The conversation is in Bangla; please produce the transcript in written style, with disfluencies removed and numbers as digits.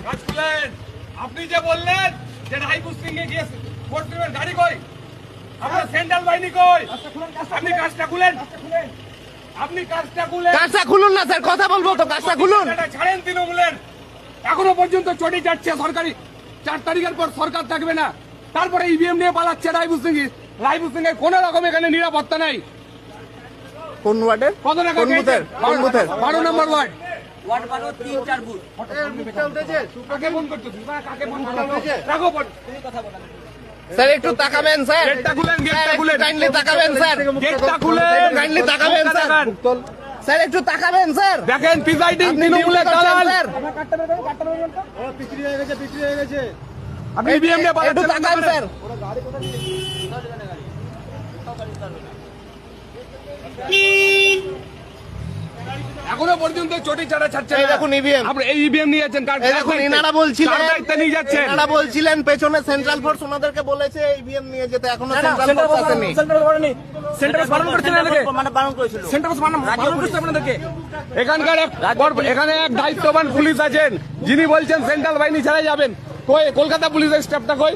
কাজ খুলেন। আপনি যে বললেন যে রায়পুর সিংহে গিয়ে ভোট দেবেন, গাড়ি কই? আপনার সেন্ট্রাল বাহিনী কই? আপনি কাজটা খুলেন। আপনি কাজটা খুলেন। কাজটা খুলুন না স্যার, কথা বলবো তো, কাজটা খুলুন। ছাড়েন তৃণমূলের। এখনো পর্যন্ত চটি যাচ্ছে সরকারি। 4 তারিখের পর সরকার থাকবে না, তারপরে ইভিএম নিয়ে পালাচ্ছে রায়পুর সিং। রায়পুর সিং এর কোন রকম এখানে নিরাপত্তা নাই। কোন ওয়ার্ডের? কত টাকা? কোন বুথের? কোন বুথের? 12 নম্বর ওয়ার্ড। Ward 12 3-4 booth. কাকে ফোন করছো? কাকে ফোন করছো? রাখো ফোন। স্যার একটু তাকাবেন স্যার, গেটটা খুলেন, গেটটা খুলেন। কাইন্ডলি তাকাবেন স্যার, গেটটা খুলেন। কাইন্ডলি তাকাবেন স্যার, স্যার একটু তাকাবেন স্যার। দেখেন প্রিসাইডিং তৃণমূলের দালাল। স্যার আপনি ইভিএম নিয়ে একটু পালাচ্ছেন। তাকান স্যার। এখনো পর্যন্ত চটি চাটা ছাড়ছে এই না। দেখুন EVM। আপনি এই ইভিএম নিয়ে যাচ্ছেন, কার এই দেখুন ইনারা বলছিলেন, দায়িত্ব নিয়ে যাচ্ছেন? ইনারা বলছিলেন পেছনে সেন্ট্রাল ফোর্স ওনাদেরকে বলেছে ইভিএম নিয়ে যেতে, এখনো সেন্ট্রাল ফোর্স আসেনি। সেন্টার বারণ করছিল এটাকে, মানে বারণ করেছিল। সেন্টার বারণ করছে আপনাদেরকে। এখানকার এখানে এক দায়িত্ববান পুলিশ আছেন, যিনি বলছেন সেন্ট্রাল বাহিনী ছাড়াই যাবেন। কই কলকাতা পুলিশের স্টাফটা কই?